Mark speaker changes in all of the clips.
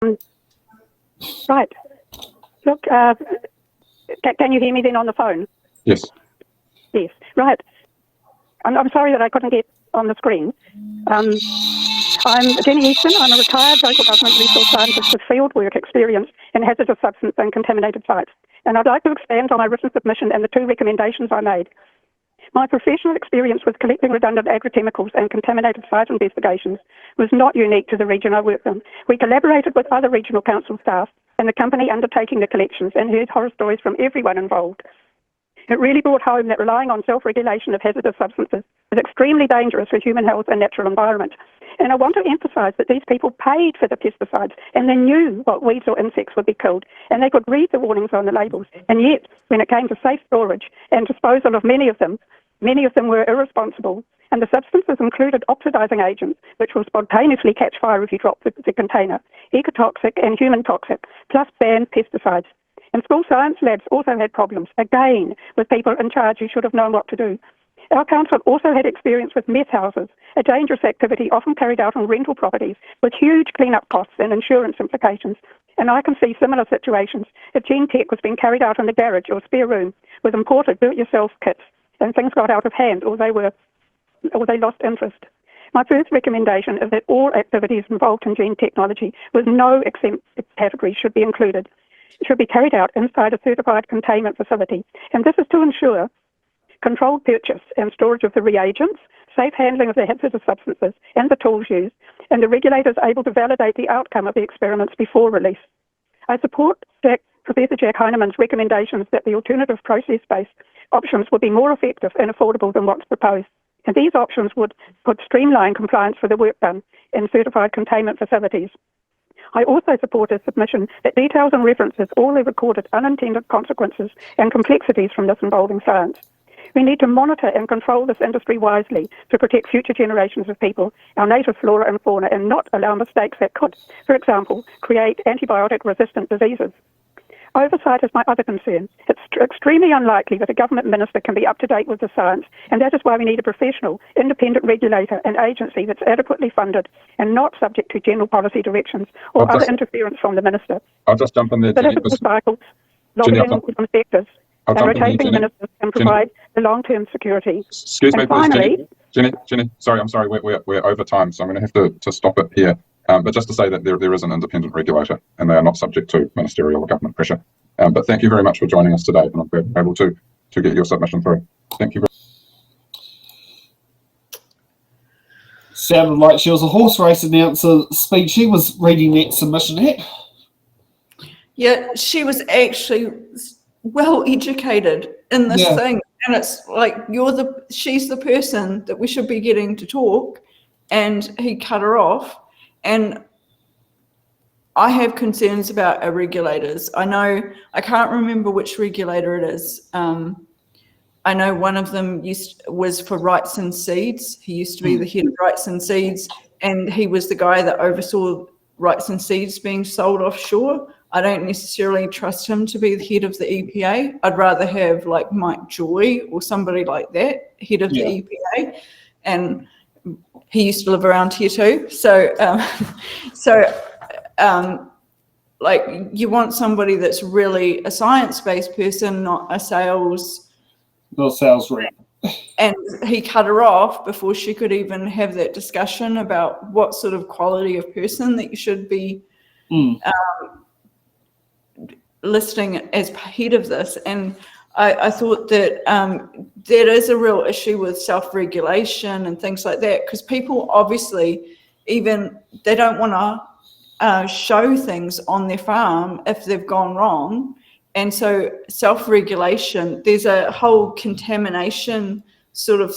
Speaker 1: Right. Look, can you hear me then on the phone?
Speaker 2: Yes.
Speaker 1: Yes. Right. I'm sorry that I couldn't get on the screen. I'm Jenny Easton. I'm a retired local government resource scientist with field work experience in hazardous substance and contaminated sites. And I'd like to expand on my written submission and the 2 recommendations I made. My professional experience with collecting redundant agrochemicals and contaminated site investigations was not unique to the region I worked in. We collaborated with other regional council staff and the company undertaking the collections and heard horror stories from everyone involved. It really brought home that relying on self-regulation of hazardous substances is extremely dangerous for human health and natural environment. And I want to emphasise that these people paid for the pesticides and they knew what weeds or insects would be killed and they could read the warnings on the labels. And yet, when it came to safe storage and disposal of many of them were irresponsible, and the substances included oxidising agents, which will spontaneously catch fire if you drop the container, ecotoxic and human toxic, plus banned pesticides. And school science labs also had problems, again, with people in charge who should have known what to do. Our council also had experience with meth houses, a dangerous activity often carried out on rental properties with huge clean-up costs and insurance implications. And I can see similar situations if gene tech was being carried out in the garage or spare room with imported do-it-yourself kits and things got out of hand or they lost interest. My first recommendation is that all activities involved in gene technology with no exempt category should be included. It should be carried out inside a certified containment facility. And this is to ensure controlled purchase and storage of the reagents, safe handling of the hazardous substances and the tools used, and the regulators able to validate the outcome of the experiments before release. I support Professor Jack Heinemann's recommendations that the alternative process-based options would be more effective and affordable than what's proposed. And these options would streamline compliance for the work done in certified containment facilities. I also support a submission that details and references all the recorded unintended consequences and complexities from this involving science. We need to monitor and control this industry wisely to protect future generations of people, our native flora and fauna, and not allow mistakes that could, for example, create antibiotic-resistant diseases. Oversight is my other concern. It's extremely unlikely that a government minister can be up to date with the science, and that is why we need a professional, independent regulator and agency that's adequately funded and not subject to general policy directions or other interference from the minister.
Speaker 2: I'll just jump in there.
Speaker 1: Political cycles, lobbying from sectors, and rotating ministers can provide the long-term security.
Speaker 2: Excuse me, please, Jenny. Sorry, I'm sorry. We're over time, so I'm going to have to stop it here. But just to say that there is an independent regulator and they are not subject to ministerial or government pressure. But thank you very much for joining us today, and I'm glad able to get your submission through. Thank you.
Speaker 3: Sounded like she was a horse race announcer speech. She was reading that submission at.
Speaker 4: Yeah, she was actually well educated in this thing, and it's like she's the person that we should be getting to talk, and he cut her off. And I have concerns about our regulators. I can't remember which regulator it is. I know one of them was for rights and seeds. He used to be the head of rights and seeds, and he was the guy that oversaw rights and seeds being sold offshore. I don't necessarily trust him to be the head of the EPA. I'd rather have like Mike Joy or somebody like that, head of the EPA. And he used to live around here too. So, like you want somebody that's really a science-based person, not a sales
Speaker 3: rep.
Speaker 4: And he cut her off before she could even have that discussion about what sort of quality of person that you should be listing as head of this. And I thought that there is a real issue with self-regulation and things like that, because people obviously they don't want to show things on their farm if they've gone wrong. And so self-regulation, there's a whole contamination sort of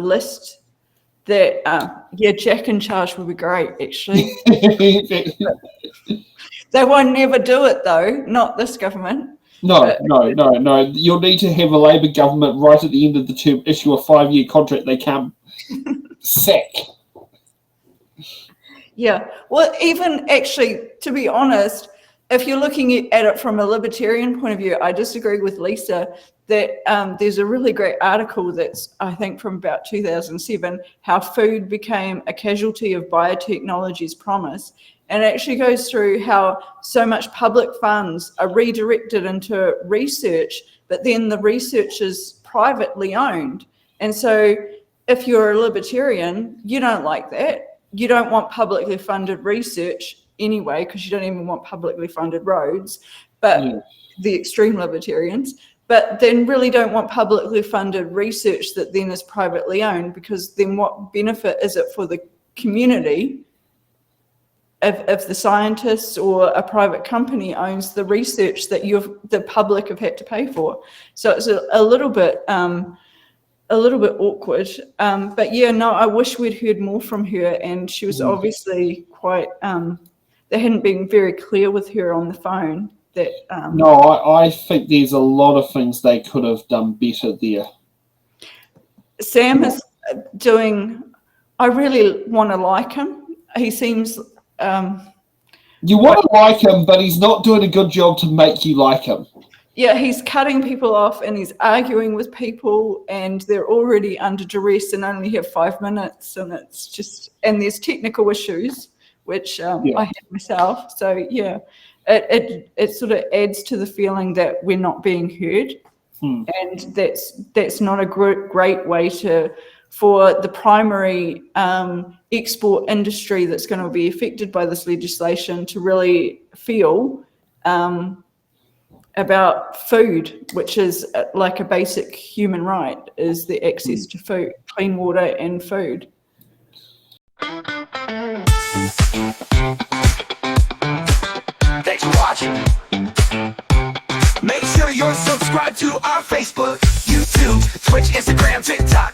Speaker 4: list that, Jack in charge would be great, actually. They won't never do it, though, not this government.
Speaker 3: No. You'll need to have a Labour government right at the end of the term issue a 5-year contract they can't sack.
Speaker 4: Yeah, well, even actually, to be honest, if you're looking at it from a libertarian point of view, I disagree with Lisa that there's a really great article that's, I think, from about 2007, how food became a casualty of biotechnology's promise. And it actually goes through how so much public funds are redirected into research, but then the research is privately owned. And so if you're a libertarian, you don't like that. You don't want publicly funded research anyway, because you don't even want publicly funded roads, but the extreme libertarians, but then really don't want publicly funded research that then is privately owned, because then what benefit is it for the community if the scientists or a private company owns the research that the public have had to pay for? So it's a little bit awkward. But yeah, no, I wish we'd heard more from her, and she was obviously quite, they hadn't been very clear with her on the phone. That
Speaker 3: No, I think there's a lot of things they could have done better there.
Speaker 4: Sam is doing, I really want to like him. He seems...
Speaker 3: you want to like him, but he's not doing a good job to make you like him.
Speaker 4: Yeah, he's cutting people off and he's arguing with people, and they're already under duress and only have 5 minutes, and it's just, and there's technical issues, which I have myself. So yeah, it sort of adds to the feeling that we're not being heard, and that's not a great way for the primary export industry that's going to be affected by this legislation to really feel about food, which is like a basic human right, is the access to food, clean water and food.
Speaker 5: Thanks for watching. Make sure you're subscribed to our Facebook, YouTube, Twitch, Instagram, TikTok.